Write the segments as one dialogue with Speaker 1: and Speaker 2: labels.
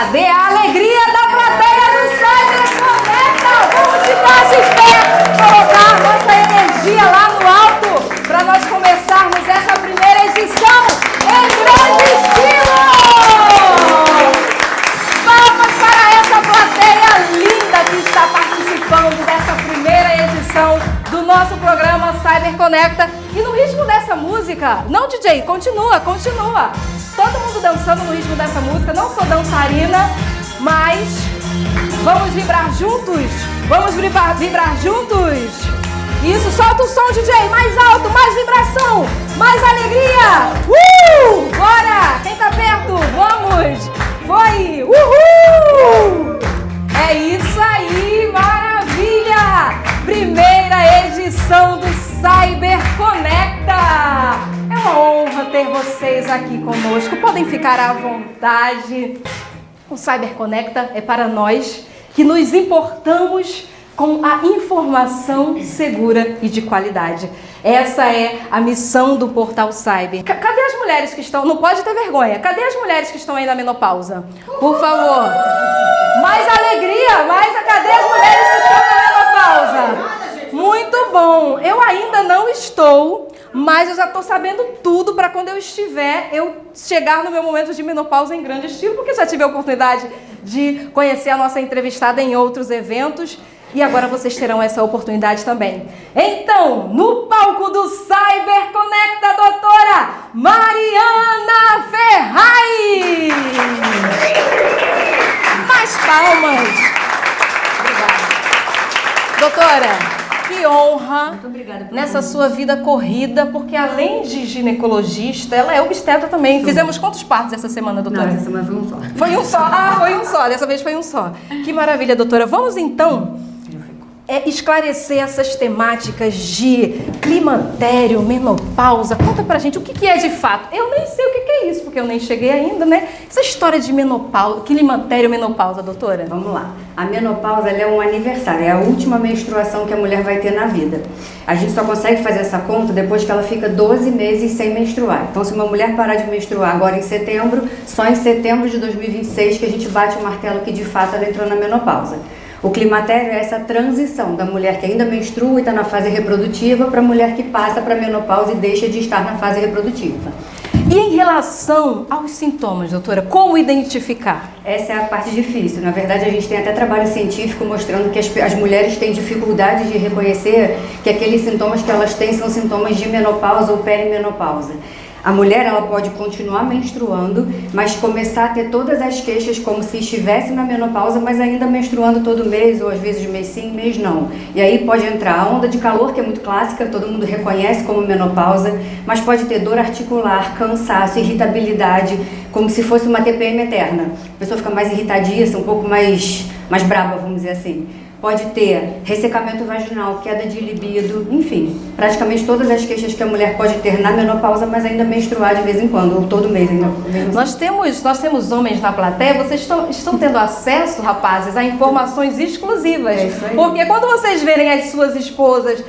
Speaker 1: Cadê a alegria da plateia do Cyber Conecta? Vamos ficar de pé, colocar nossa energia lá no alto para nós começarmos essa primeira edição em grande estilo! Palmas para essa plateia linda que está participando dessa primeira edição do nosso programa Cyber Conecta. E no ritmo dessa música, não, DJ, continua. Todo mundo dançando no ritmo dessa música. Não sou dançarina, mas vamos vibrar juntos. Vamos vibrar juntos. Isso, solta o som, DJ, mais alto, mais vibração, mais alegria. Bora! Quem tá perto? Vamos! Foi! Uhul! É isso aí, maravilha! Primeira edição do Cyber Conecta! É uma honra ter vocês aqui conosco. Podem ficar à vontade. O Cyber Conecta é para nós que nos importamos com a informação segura e de qualidade. Essa é a missão do Portal Cyber. Cadê as mulheres que estão... Não pode ter vergonha. Cadê as mulheres que estão aí na menopausa? Por favor. Mais alegria. Cadê as mulheres que estão na menopausa? Muito bom. Eu ainda não estou, mas eu já estou sabendo tudo para quando eu chegar no meu momento de menopausa em grande estilo, porque já tive a oportunidade de conhecer a nossa entrevistada em outros eventos e agora vocês terão essa oportunidade também. Então, no palco do Cyber Conecta, a doutora Mariana Ferraz. Mais palmas. Obrigada. Doutora, que honra.
Speaker 2: Muito obrigada
Speaker 1: nessa sua vida corrida, porque além de ginecologista, ela é obstetra também.
Speaker 2: Sim.
Speaker 1: Fizemos quantos partos essa semana, doutora?
Speaker 2: Não, essa semana foi um só.
Speaker 1: Foi um só? Ah, foi um só. Dessa vez foi um só. Que maravilha, doutora. Vamos então esclarecer essas temáticas de climatério, menopausa. Conta pra gente o que é de fato. Eu nem sei o que é isso, porque eu nem cheguei ainda, né? Essa história de menopausa, climatério, menopausa, doutora.
Speaker 2: Vamos lá. A menopausa ela é um aniversário, é a última menstruação que a mulher vai ter na vida. A gente só consegue fazer essa conta depois que ela fica 12 meses sem menstruar. Então, se uma mulher parar de menstruar agora em setembro, só em setembro de 2026 que a gente bate o martelo que de fato ela entrou na menopausa. O climatério é essa transição da mulher que ainda menstrua e está na fase reprodutiva para a mulher que passa para a menopausa e deixa de estar na fase reprodutiva.
Speaker 1: E em relação aos sintomas, doutora, como identificar?
Speaker 2: Essa é a parte difícil. Na verdade, a gente tem até trabalho científico mostrando que as mulheres têm dificuldade de reconhecer que aqueles sintomas que elas têm são sintomas de menopausa ou perimenopausa. A mulher ela pode continuar menstruando, mas começar a ter todas as queixas como se estivesse na menopausa, mas ainda menstruando todo mês, ou às vezes mês sim, mês não. E aí pode entrar a onda de calor, que é muito clássica, todo mundo reconhece como menopausa, mas pode ter dor articular, cansaço, irritabilidade, como se fosse uma TPM eterna. A pessoa fica mais irritadiça, um pouco mais braba, vamos dizer assim. Pode ter ressecamento vaginal, queda de libido, enfim, praticamente todas as queixas que a mulher pode ter na menopausa, mas ainda menstruar de vez em quando, ou todo mês ainda.
Speaker 1: Nós temos homens na plateia, vocês estão tendo acesso, rapazes, a informações exclusivas.
Speaker 2: É isso aí.
Speaker 1: Porque quando vocês verem as suas esposas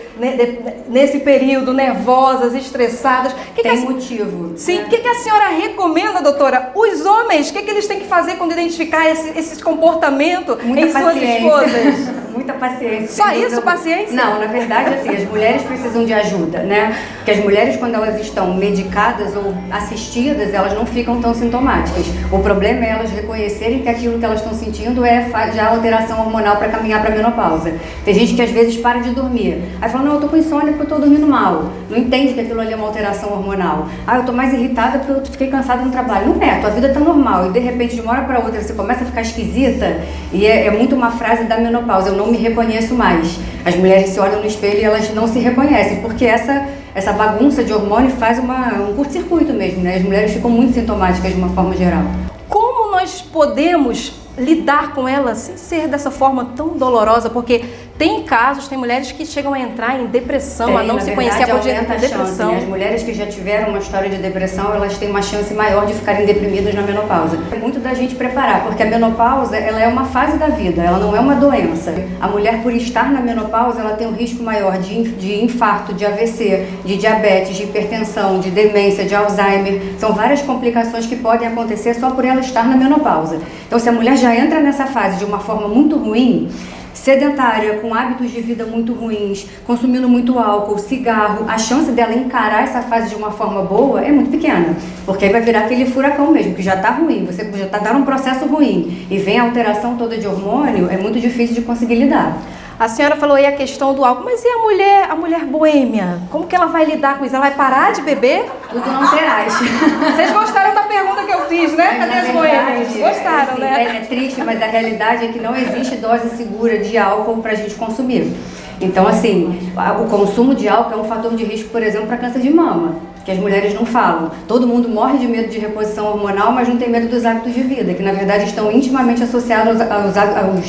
Speaker 1: nesse período, nervosas, estressadas...
Speaker 2: Tem motivo.
Speaker 1: Sim, o que a senhora recomenda, doutora? Os homens, o que eles têm que fazer quando identificar esse comportamento em suas esposas?
Speaker 2: Muita paciência.
Speaker 1: Só isso, paciência?
Speaker 2: Não, na verdade, assim, as mulheres precisam de ajuda, né? Porque as mulheres, quando elas estão medicadas ou assistidas, elas não ficam tão sintomáticas. O problema é elas reconhecerem que aquilo que elas estão sentindo é já alteração hormonal para caminhar para a menopausa. Tem gente que às vezes para de dormir. Aí fala, não, eu tô com insônia porque eu tô dormindo mal. Não entende que aquilo ali é uma alteração hormonal. Ah, eu tô mais irritada porque eu fiquei cansada no trabalho. Não é, tua vida tá normal. E de repente, de uma hora para outra, você começa a ficar esquisita. E é muito uma frase da menopausa. Eu não me reconheço mais. As mulheres se olham no espelho e elas não se reconhecem, porque essa bagunça de hormônio faz um curto-circuito mesmo, né? As mulheres ficam muito sintomáticas de uma forma geral.
Speaker 1: Como nós podemos lidar com ela sem ser dessa forma tão dolorosa? Porque Tem casos, tem mulheres que chegam a entrar em depressão, a não se conhecer, a poder ter depressão.
Speaker 2: As mulheres que já tiveram uma história de depressão, elas têm uma chance maior de ficarem deprimidas na menopausa. É muito da gente preparar, porque a menopausa, ela é uma fase da vida, ela não é uma doença. A mulher, por estar na menopausa, ela tem um risco maior de infarto, de AVC, de diabetes, de hipertensão, de demência, de Alzheimer. São várias complicações que podem acontecer só por ela estar na menopausa. Então, se a mulher já entra nessa fase de uma forma muito ruim, sedentária, com hábitos de vida muito ruins, consumindo muito álcool, cigarro, a chance dela encarar essa fase de uma forma boa é muito pequena, porque aí vai virar aquele furacão mesmo, que já está ruim, você já está dando um processo ruim, e vem a alteração toda de hormônio, é muito difícil de conseguir lidar.
Speaker 1: A senhora falou aí a questão do álcool, mas e a mulher boêmia? Como que ela vai lidar com isso? Ela vai parar de beber?
Speaker 2: Tudo não terás.
Speaker 1: Vocês gostaram da pergunta que eu fiz, né? Cadê as boêmias? Gostaram,
Speaker 2: assim,
Speaker 1: né?
Speaker 2: É triste, mas a realidade é que não existe dose segura de álcool para a gente consumir. Então, assim, o consumo de álcool é um fator de risco, por exemplo, para câncer de mama, que as mulheres não falam. Todo mundo morre de medo de reposição hormonal, mas não tem medo dos hábitos de vida, que na verdade estão intimamente associados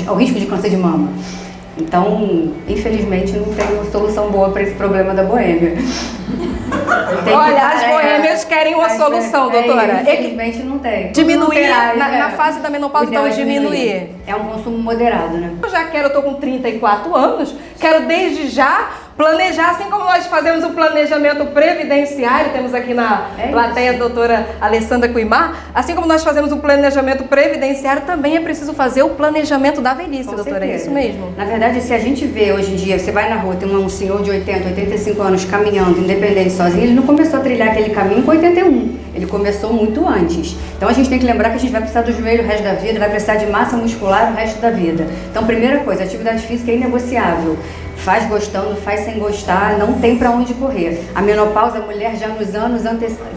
Speaker 2: ao risco de câncer de mama. Então, infelizmente, não tem solução boa para esse problema da boêmia.
Speaker 1: Olha, as boêmias querem uma solução, doutora.
Speaker 2: Infelizmente não tem.
Speaker 1: Diminuir, na fase da menopausa, então diminuir.
Speaker 2: É um consumo moderado, né?
Speaker 1: Eu tô com 34 anos, quero desde já planejar, assim como nós fazemos o planejamento previdenciário, temos aqui na plateia a doutora Alessandra Cuimar, assim como nós fazemos o planejamento previdenciário, também é preciso fazer o planejamento da velhice,
Speaker 2: Com
Speaker 1: doutora,
Speaker 2: certeza.
Speaker 1: é isso mesmo?
Speaker 2: Na verdade, se a gente vê hoje em dia, você vai na rua, tem um senhor de 80, 85 anos caminhando, independente, sozinho, ele não começou a trilhar aquele caminho com 81, ele começou muito antes. Então a gente tem que lembrar que a gente vai precisar do joelho o resto da vida, vai precisar de massa muscular o resto da vida. Então, primeira coisa, a atividade física é inegociável. Faz gostando, faz sem gostar, não tem para onde correr. A menopausa, a mulher já nos anos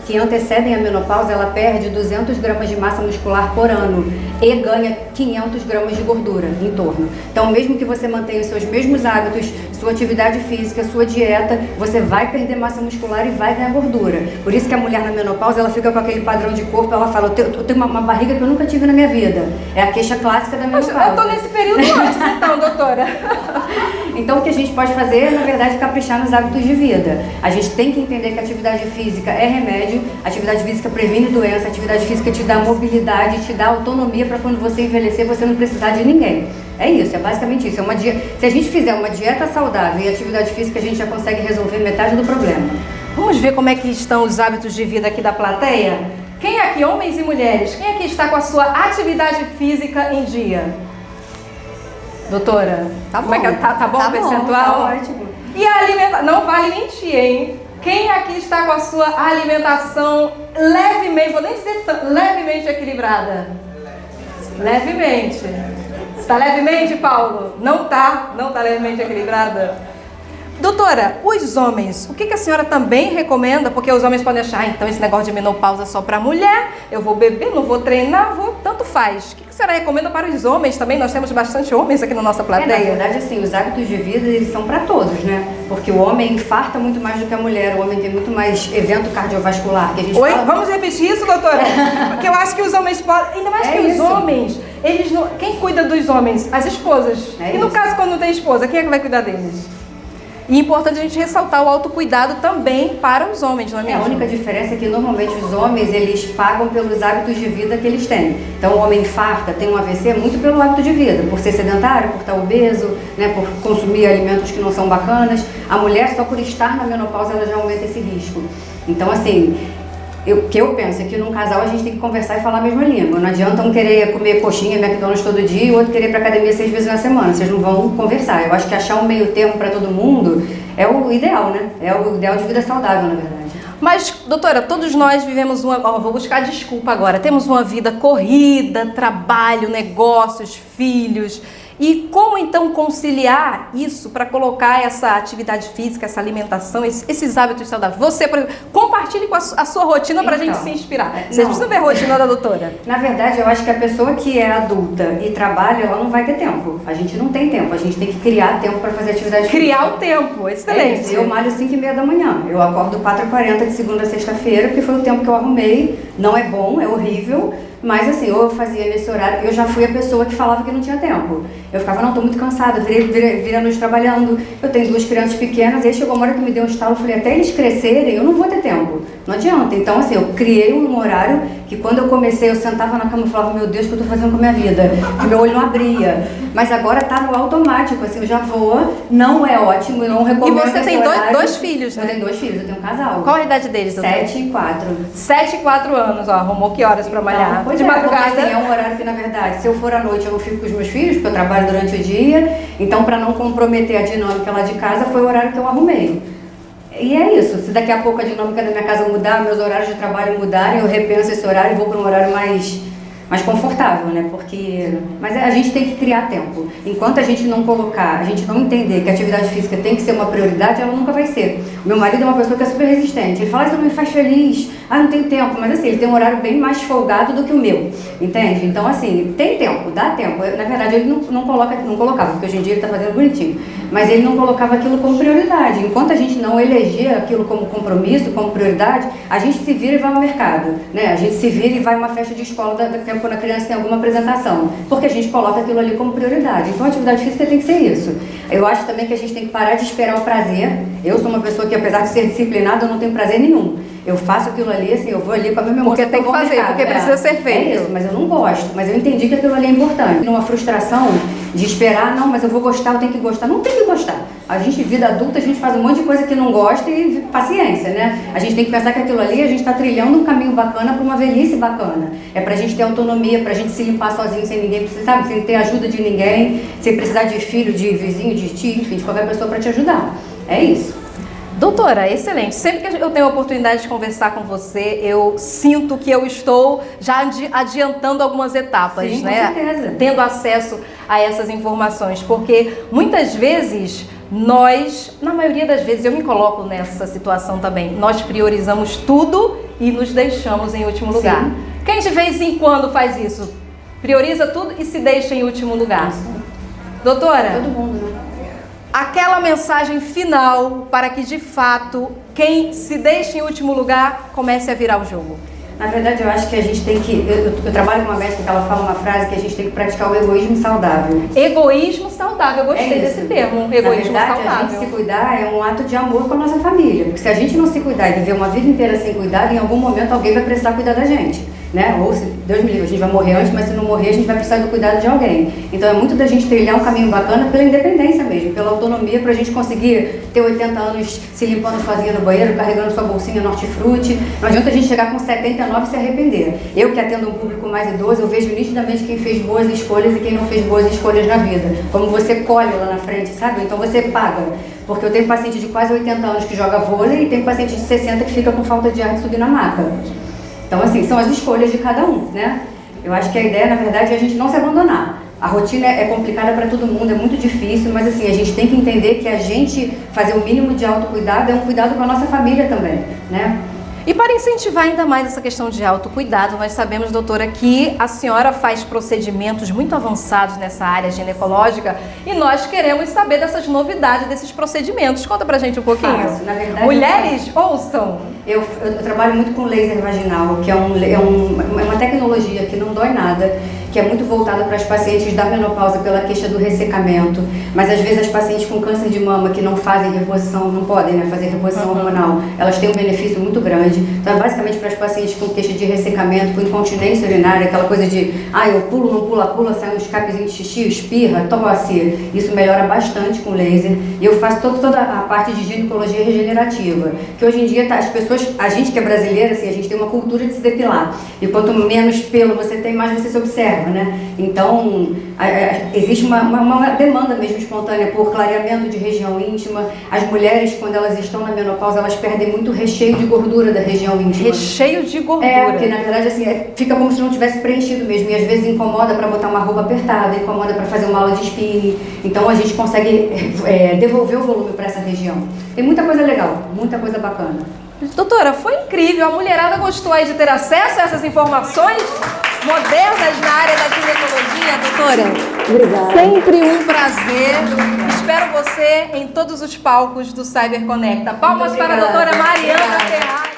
Speaker 2: que antecedem a menopausa, ela perde 200 gramas de massa muscular por ano e ganha 500 gramas de gordura em torno. Então, mesmo que você mantenha os seus mesmos hábitos, sua atividade física, sua dieta, você vai perder massa muscular e vai ganhar gordura. Por isso que a mulher na menopausa, ela fica com aquele padrão de corpo, ela fala, eu tenho uma barriga que eu nunca tive na minha vida. É a queixa clássica da menopausa.
Speaker 1: Eu tô nesse período antes, então, doutora.
Speaker 2: Então, o que a gente pode fazer, na verdade, é caprichar nos hábitos de vida. A gente tem que entender que a atividade física é remédio, a atividade física previne doença, a atividade física te dá mobilidade, te dá autonomia para quando você envelhecer, você não precisar de ninguém. É isso, é basicamente isso. Se a gente fizer uma dieta saudável e atividade física, a gente já consegue resolver metade do problema.
Speaker 1: Vamos ver como é que estão os hábitos de vida aqui da plateia? Quem aqui, homens e mulheres, quem aqui está com a sua atividade física em dia? Doutora,
Speaker 2: Tá bom.
Speaker 1: como é que tá bom o percentual?
Speaker 2: Tá ótimo.
Speaker 1: E a alimentação, não vale mentir, hein? Quem aqui está com a sua alimentação levemente, vou nem dizer levemente equilibrada? Levemente. Está levemente, Paulo? Não tá levemente equilibrada? Doutora, os homens, o que a senhora também recomenda? Porque os homens podem achar, então esse negócio de menopausa é só para mulher, eu vou beber, não vou treinar, tanto faz. O que a senhora recomenda para os homens também? Nós temos bastante homens aqui na nossa plateia.
Speaker 2: Na verdade, assim, os hábitos de vida, eles são para todos, né? Porque o homem infarta muito mais do que a mulher, o homem tem muito mais evento cardiovascular. Que a gente fala...
Speaker 1: Vamos repetir isso, doutora? Porque eu acho que os homens podem, ainda mais que os homens, eles não... Quem cuida dos homens? As esposas. E no caso, quando não tem esposa, quem é que vai cuidar deles? E é importante a gente ressaltar o autocuidado também para os homens, não é mesmo?
Speaker 2: A única diferença é que normalmente os homens, eles pagam pelos hábitos de vida que eles têm. Então o homem infarta, tem um AVC muito pelo hábito de vida, por ser sedentário, por estar obeso, né, por consumir alimentos que não são bacanas. A mulher, só por estar na menopausa, ela já aumenta esse risco. Então, assim, o que eu penso é que num casal a gente tem que conversar e falar a mesma língua. Não adianta um querer comer coxinha, McDonald's todo dia e o outro querer ir pra academia 6 vezes na semana. Vocês não vão conversar. Eu acho que achar um meio termo para todo mundo é o ideal, né? É o ideal de vida saudável, na verdade.
Speaker 1: Mas, doutora, todos nós vivemos vou buscar desculpa agora. Temos uma vida corrida, trabalho, negócios, filhos. E como então conciliar isso para colocar essa atividade física, essa alimentação, esses hábitos saudáveis? Você, por exemplo, compartilhe com a sua rotina para a gente se inspirar. Vocês precisam ver a rotina da doutora.
Speaker 2: Na verdade, eu acho que a pessoa que é adulta e trabalha, ela não vai ter tempo. A gente não tem tempo, a gente tem que criar tempo para fazer atividade física.
Speaker 1: Criar o tempo, excelente.
Speaker 2: Eu malho 5h30 da manhã. Eu acordo 4h40 de segunda a sexta-feira, porque foi o tempo que eu arrumei. Não é bom, é horrível. Mas assim, ou eu fazia nesse horário, eu já fui a pessoa que falava que não tinha tempo. Eu ficava, não, tô muito cansada, virei a noite trabalhando, eu tenho 2 crianças pequenas, aí chegou uma hora que me deu um estalo, eu falei, até eles crescerem, eu não vou ter tempo. Não adianta. Então assim, eu criei um horário que quando eu comecei, eu sentava na cama e falava, meu Deus, o que eu tô fazendo com a minha vida? Que meu olho não abria. Mas agora tá no automático, assim, eu já vou, não é ótimo, eu não recomendo.
Speaker 1: E você tem dois filhos, né?
Speaker 2: Eu tenho 2 filhos, eu tenho um casal.
Speaker 1: Qual a idade deles, doutora?
Speaker 2: 7 e 4.
Speaker 1: 7 e 4 anos, ó, arrumou que horas pra malhar?
Speaker 2: Pois
Speaker 1: de
Speaker 2: madrugada.
Speaker 1: madrugada.
Speaker 2: Assim, é um horário que, na verdade, se eu for à noite, eu não fico com os meus filhos, porque eu trabalho durante o dia. Então, para não comprometer a dinâmica lá de casa, foi o horário que eu arrumei. E é isso. Se daqui a pouco a dinâmica da minha casa mudar, meus horários de trabalho mudarem, eu repenso esse horário e vou para um horário mais confortável, né? Mas a gente tem que criar tempo. Enquanto a gente não colocar, a gente não entender que a atividade física tem que ser uma prioridade, ela nunca vai ser. O meu marido é uma pessoa que é super resistente. Ele fala, isso não me faz feliz, não tenho tempo. Mas assim, ele tem um horário bem mais folgado do que o meu, entende? Então assim, tem tempo, dá tempo. Na verdade, ele não colocava, porque hoje em dia ele está fazendo bonitinho. Mas ele não colocava aquilo como prioridade. Enquanto a gente não elegia aquilo como compromisso, como prioridade, a gente se vira e vai ao mercado, né? A gente se vira e vai a uma festa de escola quando a criança tem alguma apresentação, porque a gente coloca aquilo ali como prioridade. Então a atividade física tem que ser isso. Eu acho também que a gente tem que parar de esperar o prazer. Eu sou uma pessoa que, apesar de ser disciplinada, eu não tenho prazer nenhum. Eu faço aquilo ali, assim, eu vou ali com a minha
Speaker 1: porque tem que fazer, porque precisa ser feito.
Speaker 2: É isso, mas eu não gosto. Mas eu entendi que aquilo ali é importante. Numa frustração de esperar, não, mas eu vou gostar, eu tenho que gostar. Não tem que gostar. A gente, vida adulta, a gente faz um monte de coisa que não gosta e paciência, né? A gente tem que pensar que aquilo ali, a gente está trilhando um caminho bacana para uma velhice bacana. É pra gente ter autonomia, pra gente se limpar sozinho, sem ninguém precisar, sabe? Sem ter ajuda de ninguém, sem precisar de filho, de vizinho, de tio, enfim, de qualquer pessoa para te ajudar. É isso.
Speaker 1: Doutora, excelente. Sempre que eu tenho a oportunidade de conversar com você, eu sinto que eu estou já adiantando algumas etapas,
Speaker 2: sim,
Speaker 1: né?
Speaker 2: Com certeza.
Speaker 1: Tendo acesso a essas informações, porque muitas vezes nós, na maioria das vezes, eu me coloco nessa situação também, nós priorizamos tudo e nos deixamos em último lugar.
Speaker 2: Sim.
Speaker 1: Quem de vez em quando faz isso? Prioriza tudo e se deixa em último lugar. Doutora?
Speaker 2: Todo mundo, né?
Speaker 1: Aquela mensagem final para que, de fato, quem se deixa em último lugar comece a virar o jogo.
Speaker 2: Na verdade, eu acho que a gente tem que... Eu trabalho com uma médica que ela fala uma frase que a gente tem que praticar o egoísmo saudável.
Speaker 1: Egoísmo saudável. Eu gostei desse termo, egoísmo
Speaker 2: Na verdade,
Speaker 1: saudável.
Speaker 2: a gente se cuidar é um ato de amor com a nossa família. Porque se a gente não se cuidar e viver uma vida inteira sem cuidar, em algum momento alguém vai precisar cuidar da gente, né? Ou se Deus me livre, a gente vai morrer antes, mas se não morrer, a gente vai precisar do cuidado de alguém. Então é muito da gente trilhar um caminho bacana pela independência mesmo, pela autonomia, pra gente conseguir ter 80 anos se limpando sozinha no banheiro, carregando sua bolsinha Norte-Frutti. Não adianta a gente chegar com 79 e se arrepender. Eu que atendo um público mais idoso, eu vejo nitidamente quem fez boas escolhas e quem não fez boas escolhas na vida. Como você colhe lá na frente, sabe? Então você paga. Porque eu tenho paciente de quase 80 anos que joga vôlei e tenho paciente de 60 que fica com falta de ar de subir na maca. Então, assim, são as escolhas de cada um, né? Eu acho que a ideia, na verdade, é a gente não se abandonar. A rotina é complicada para todo mundo, é muito difícil, mas assim, a gente tem que entender que a gente fazer o mínimo de autocuidado é um cuidado com a nossa família também, né?
Speaker 1: E para incentivar ainda mais essa questão de autocuidado, nós sabemos, doutora, que a senhora faz procedimentos muito avançados nessa área ginecológica e nós queremos saber dessas novidades, desses procedimentos. Conta pra gente um pouquinho.
Speaker 2: Na verdade,
Speaker 1: mulheres, ouçam!
Speaker 2: Eu trabalho muito com laser vaginal, que é uma tecnologia que não dói nada, que é muito voltada para as pacientes da menopausa pela queixa do ressecamento, mas às vezes as pacientes com câncer de mama que não fazem reposição, não podem, né, fazer reposição hormonal, elas têm um benefício muito grande. Então é basicamente para as pacientes com queixa de ressecamento, com incontinência urinária, aquela coisa de, eu pulo, não pula, pula, sai um escapezinho de xixi, espirra, tosse. Isso melhora bastante com laser. E eu faço toda a parte de ginecologia regenerativa, que hoje em dia as pessoas, a gente que é brasileira, assim, a gente tem uma cultura de se depilar. E quanto menos pelo você tem, mais você se observa, né? Então, existe uma demanda mesmo espontânea por clareamento de região íntima. As mulheres, quando elas estão na menopausa, elas perdem muito recheio de gordura da região íntima.
Speaker 1: Recheio de gordura.
Speaker 2: Porque na verdade assim, fica como se não tivesse preenchido mesmo. E às vezes incomoda para botar uma roupa apertada, incomoda para fazer uma aula de spinning. Então a gente consegue devolver o volume para essa região. Tem muita coisa legal, muita coisa bacana.
Speaker 1: Doutora, foi incrível. A mulherada gostou aí de ter acesso a essas informações modernas na área da ginecologia, doutora.
Speaker 2: Obrigada.
Speaker 1: Sempre um prazer. Espero você em todos os palcos do Cyber Conecta. Palmas para a doutora Mariana Ferraz.